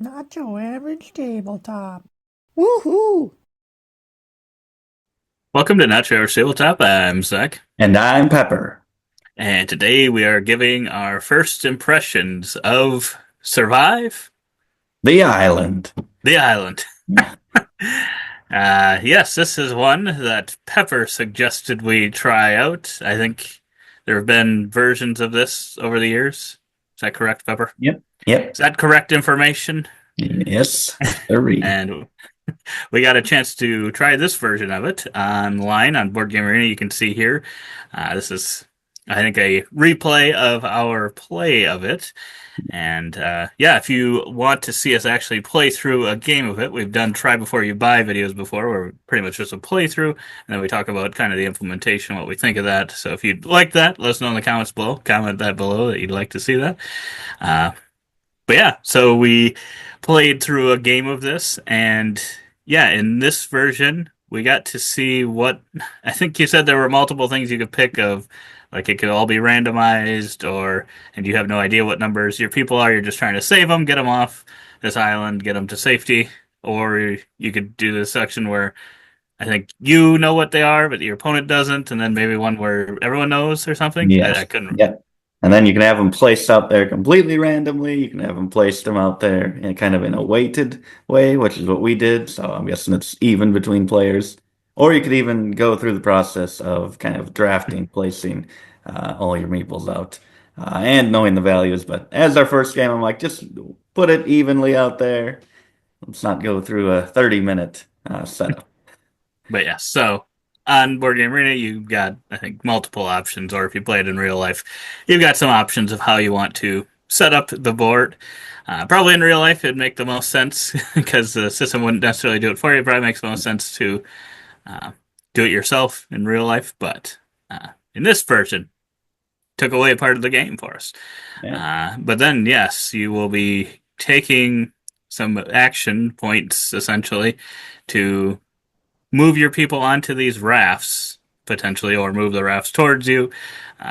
Not your average tabletop. Woohoo! Welcome to Not Your Tabletop. I'm Zach, And I'm Pepper. and today we are giving our first impressions of Survive The Island. the Island. Yes, this is one that Pepper suggested we try out. I think there have been versions of this over the years. Is that correct, Pepper? Yep. Yep. Is that correct information? Yes. Three. And we got a chance to try this version of it online on Board Game Arena. You can see here. This is, I think, a replay of our play of it. And yeah, if you want to see us actually play through a game of it, we've done try before you buy videos before, where pretty much just a playthrough, and then we talk about kind of the implementation, what we think of that. So if you'd like that, let us know in the comments below. Comment that below that you'd like to see that. Uh, but yeah, so we played through a game of this, and yeah, in this version, we got to see what I think you said there were multiple things you could pick of, like it could all be randomized, or and you have no idea what numbers your people are. You're just trying to save them, get them off this island, get them to safety, or you could do this section where I think you know what they are, but your opponent doesn't, and then maybe one where everyone knows or something. I Yes. couldn't. Yep. And then you can have them placed out there completely randomly. You can have them placed them out there in kind of in a weighted way, which is what we did. So I'm guessing it's even between players. Or you could even go through the process of kind of drafting, placing all your meeples out, and knowing the values. But as our first game, I'm like, just put it evenly out there. Let's not go through a 30-minute setup. But yeah, so on Board Game Arena, you've got, I think, multiple options, or if you play it in real life, you've got some options of how you want to set up the board. Probably in real life, it'd make the most sense because the system wouldn't necessarily do it for you. It probably makes the most sense to uh, do it yourself in real life, but in this version, took away a part of the game for us. Yeah. But then, yes, you will be taking some action points essentially to move your people onto these rafts potentially, or move the rafts towards you.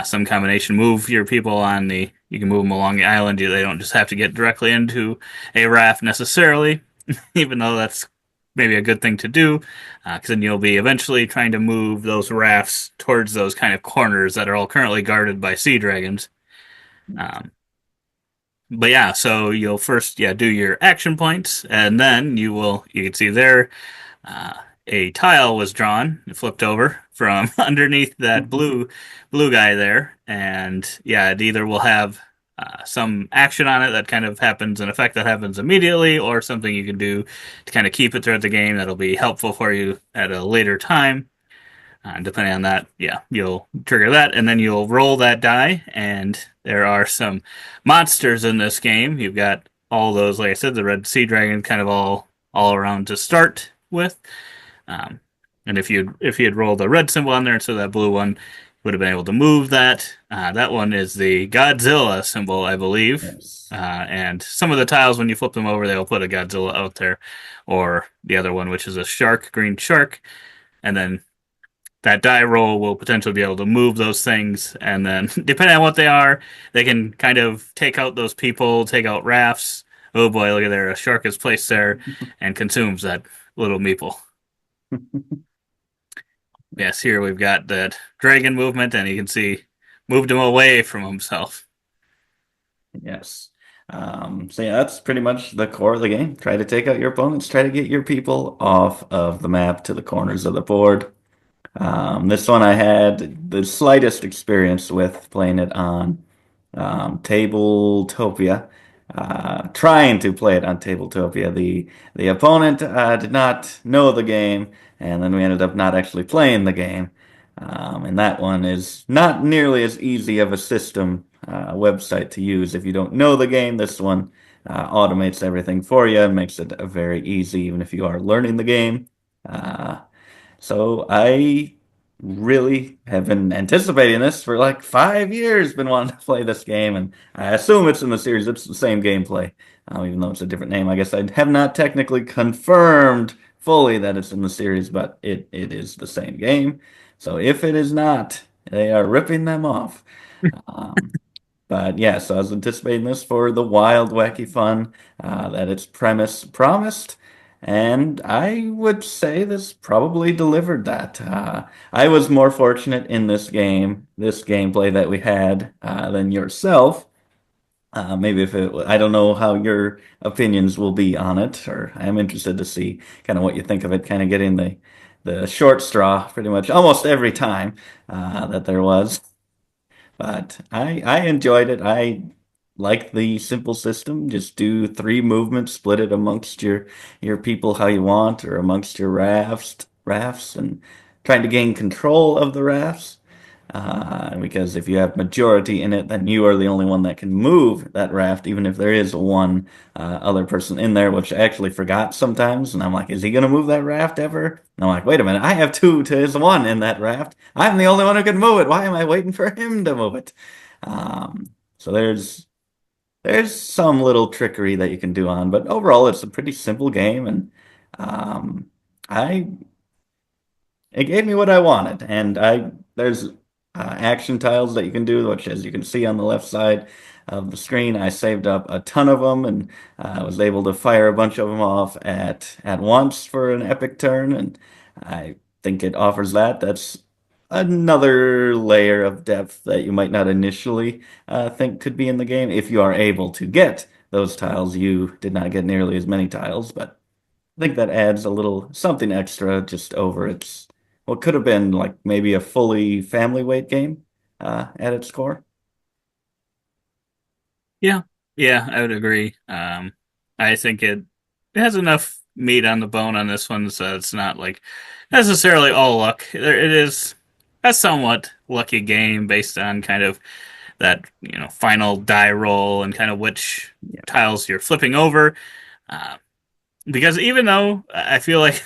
Some combination. Move your people on the. You can move them along the island. They don't just have to get directly into a raft necessarily, even though that's maybe a good thing to do, because then you'll be eventually trying to move those rafts towards those kind of corners that are all currently guarded by sea dragons. Um, but yeah, so you'll first do your action points, and then you can see there uh, a tile was drawn, flipped over from underneath that blue guy there, and yeah, it either will have some action on it that kind of happens, an effect that happens immediately, or something you can do to kind of keep it throughout the game that'll be helpful for you at a later time. Depending on that, yeah, you'll trigger that, and then you'll roll that die. And there are some monsters in this game. You've got all those, like I said, the red sea dragon, kind of all around to start with. Um, and if you had rolled a red symbol on there instead of that blue one, you would have been able to move that. That one is the Godzilla symbol, I believe. Yes. And some of the tiles, when you flip them over, they'll put a Godzilla out there, or the other one, which is a shark, green shark. And then that die roll will potentially be able to move those things, and then depending on what they are, they can kind of take out those people, take out rafts. Oh boy, look at there, a shark is placed there and consumes that little meeple. Yes, here we've got that dragon movement, and you can see moved him away from himself. Yes. So yeah, that's pretty much the core of the game. Try to take out your opponents, try to get your people off of the map to the corners of the board. This one I had the slightest experience with playing it on Tabletopia. Trying to play it on Tabletopia. The opponent did not know the game, and then we ended up not actually playing the game. And that one is not nearly as easy of a system website to use if you don't know the game. This one automates everything for you and makes it very easy, even if you are learning the game. Uh, so I really have been anticipating this for like 5 years, been wanting to play this game, and I assume it's in the series. It's the same gameplay, even though it's a different name. I guess I have not technically confirmed fully that it's in the series, but it is the same game. So if it is not, they are ripping them off. Um, But yeah, so I was anticipating this for the wild, wacky fun that its premise promised, and I would say this probably delivered that. I was more fortunate in this game, this gameplay that we had, than yourself. Maybe if it, I don't know how your opinions will be on it, or I am interested to see kind of what you think of it, kind of getting the short straw pretty much almost every time that there was. But I enjoyed it. I like the simple system. Just do three movements, split it amongst your people how you want, or amongst your rafts, and trying to gain control of the rafts. Because if you have majority in it, then you are the only one that can move that raft, even if there is one other person in there, which I actually forgot sometimes. And I'm like, is he going to move that raft ever? And I'm like, wait a minute, I have two to his one in that raft. I'm the only one who can move it. Why am I waiting for him to move it? So there's some little trickery that you can do on, but overall, it's a pretty simple game, and um, I it gave me what I wanted, and I there's action tiles that you can do, which as you can see on the left side of the screen, I saved up a ton of them, and I was able to fire a bunch of them off at once for an epic turn, and I think it offers that. That's another layer of depth that you might not initially think could be in the game. If you are able to get those tiles, you did not get nearly as many tiles, but I think that adds a little something extra just over its what could have been like maybe a fully family weight game at its core. Yeah, yeah, I would agree. I think it has enough meat on the bone on this one, so it's not like necessarily all luck. It is a somewhat lucky game based on kind of that, final die roll and kind of which Yeah. tiles you're flipping over. Uh, because even though I feel like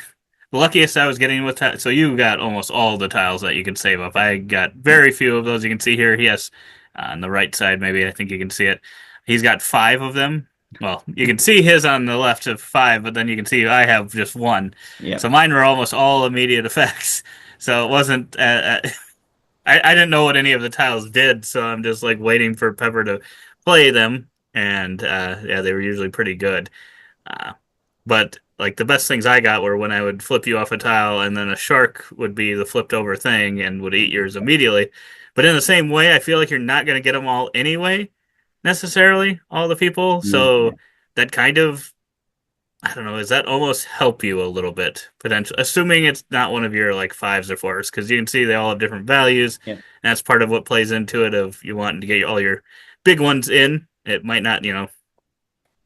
the luckiest I was getting with so you got almost all the tiles that you could save up. I got very few of those. You can see here he has on the right side, maybe I think you can see it. He's got five of them. Well, you can see his on the left of five, but then you can see I have just one. Yeah. So mine were almost all immediate effects. So it wasn't. I didn't know what any of the tiles did, so I'm just like waiting for Pepper to play them, and yeah, they were usually pretty good. Uh, but like the best things I got were when I would flip you off a tile, and then a shark would be the flipped over thing and would eat yours immediately. But in the same way, I feel like you're not going to get them all anyway, necessarily, all the people. Yeah. So that kind of, I don't know, does that almost help you a little bit, potentially? Assuming it's not one of your like fives or fours, because you can see they all have different values. Yeah. And that's part of what plays into it of you wanting to get all your big ones in. It might not,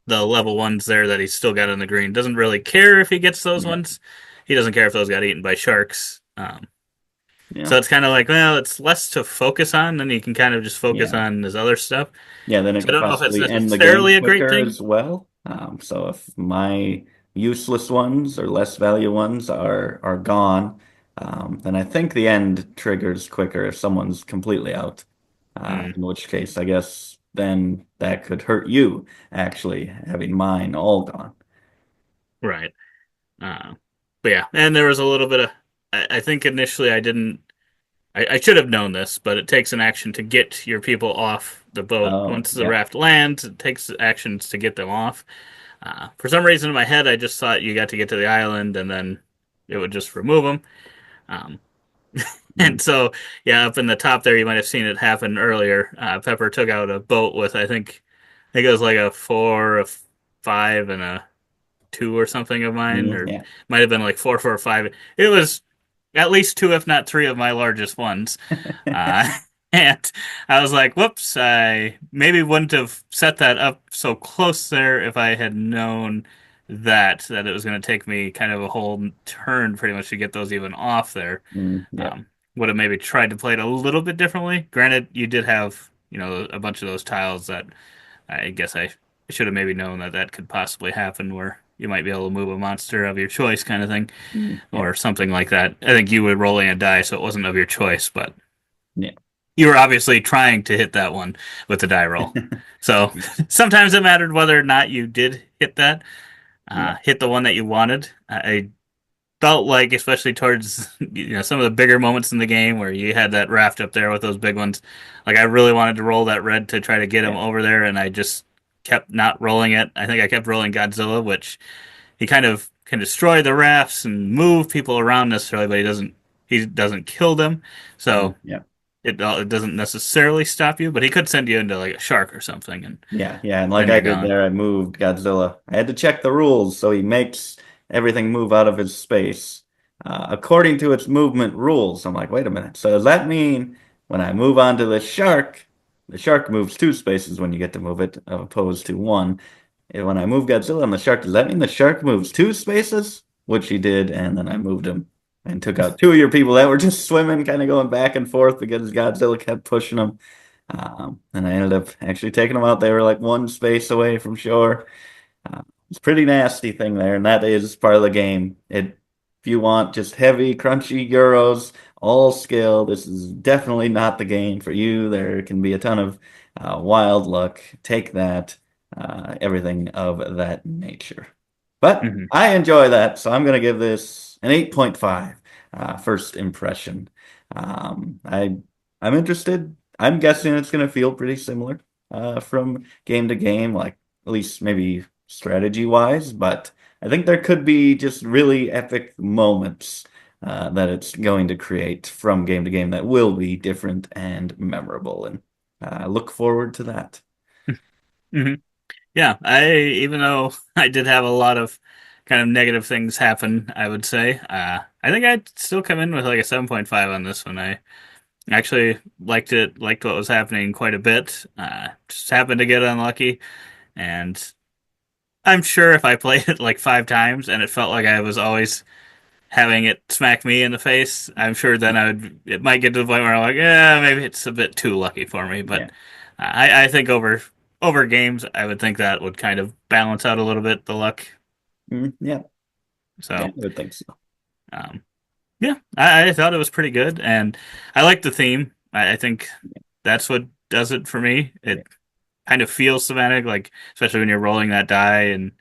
the level ones there that he's still got on the green. Doesn't really care if he gets those Yeah. ones. He doesn't care if those got eaten by sharks. Yeah. So it's kind of like, well, it's less to focus on, then you can kind of just focus Yeah. on his other stuff. Yeah, then it So I could don't know if it's possibly end the game necessarily a great quicker thing. as well. So if my useless ones or less value ones are gone, then I think the end triggers quicker if someone's completely out. Mm, In which case, I guess then that could hurt you actually having mine all gone. right. Uh, but yeah, and there was a little bit of. I think initially I didn't. I should have known this, but it takes an action to get your people off the boat. Oh, Once the yeah. raft lands, it takes actions to get them off. For some reason in my head, I just thought you got to get to the island and then it would just remove them. Um, Mm, and so, yeah, up in the top there, you might have seen it happen earlier. Pepper took out a boat with, I think it was like a four, a five, and a two or something of mine, or yeah. might have been like four, four, five. It was at least two, if not three, of my largest ones. Uh, and I was like, whoops, I maybe wouldn't have set that up so close there if I had known that it was going to take me kind of a whole turn pretty much to get those even off there. Yeah. Um, would have maybe tried to play it a little bit differently. Granted, you did have, a bunch of those tiles that I guess I should have maybe known that could possibly happen where you might be able to move a monster of your choice kind of thing Yeah. or something like that. I think you were rolling a die, so it wasn't of your choice, but Yeah. you were obviously trying to hit that one with the die roll. So sometimes it mattered whether or not you did hit that, Yeah. hit the one that you wanted. I felt like, especially towards some of the bigger moments in the game where you had that raft up there with those big ones. Like I really wanted to roll that red to try to get him Yeah. over there, and I just kept not rolling it. I think I kept rolling Godzilla, which he kind of can destroy the rafts and move people around necessarily, but he doesn't kill them. So Yeah. it doesn't necessarily stop you, but he could send you into like a shark or something, and Yeah, yeah, and like then I you're did gone. there, I moved Godzilla. I had to check the rules, so he makes everything move out of his space according to its movement rules. I'm like, wait a minute. So does that mean when I move on to the shark moves two spaces when you get to move it, opposed to one? And when I move Godzilla on the shark, does that mean the shark moves two spaces? Which he did, and then I moved him and took out two of your people that were just swimming, kind of going back and forth because Godzilla kept pushing them. And I ended up actually taking them out. They were like one space away from shore. It's a pretty nasty thing there, and that is part of the game. If you want just heavy, crunchy Euros, all skill, this is definitely not the game for you. There can be a ton of wild luck. Take that, everything of that nature. But Hmm. I enjoy that, so I'm going to give this an 8.5 first impression. I'm interested. I'm guessing it's going to feel pretty similar from game to game, like at least maybe strategy wise, but I think there could be just really epic moments that it's going to create from game to game that will be different and memorable, and I look forward to that. Hmm. Yeah, I even though I did have a lot of kind of negative things happen, I would say, I think I'd still come in with like a 7.5 on this one. I actually liked what was happening quite a bit. Just happened to get unlucky, and I'm sure if I played it like 5 times and it felt like I was always having it smack me in the face, I'm sure then it might get to the point where I'm like, yeah, maybe it's a bit too lucky for me. But Yeah. I think over games, I would think that would kind of balance out a little bit the luck. Yeah. Yeah, I So would think so. um, yeah, I thought it was pretty good, and I like the theme. I think that's what does it for me. Yeah. It kind of feels thematic, like especially when you're rolling that die, and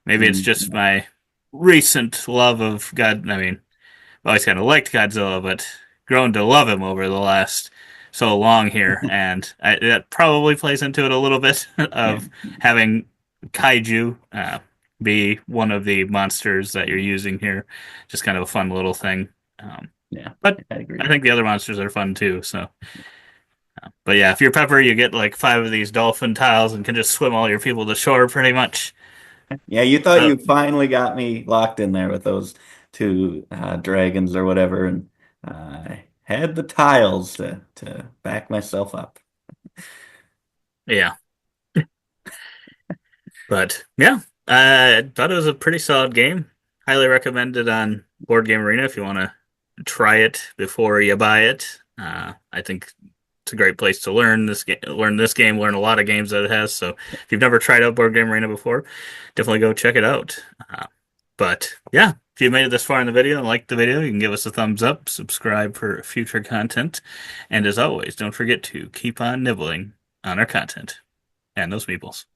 maybe it's just Yeah. my recent love of God. I mean, I've always kind of liked Godzilla, but grown to love him over the last so long here, and that probably plays into it a little bit Yeah. of having kaiju be one of the monsters that you're using here. Just kind of a fun little thing. Um, Yeah. but I I agree. think the other monsters are fun too. So, but yeah, if you're Pepper, you get like 5 of these dolphin tiles and can just swim all your people to shore pretty much. Yeah, you thought Uh, you finally got me locked in there with those two dragons or whatever, and I had the tiles to back myself up. yeah. But yeah, I thought it was a pretty solid game. Highly recommended on Board Game Arena if you want to try it before you buy it. I think it's a great place to learn a lot of games that it has. So if you've never tried out Board Game Arena before, definitely go check it out. But yeah, if you made it this far in the video and liked the video, you can give us a thumbs up, subscribe for future content, and as always, don't forget to keep on nibbling on our content and those meeples.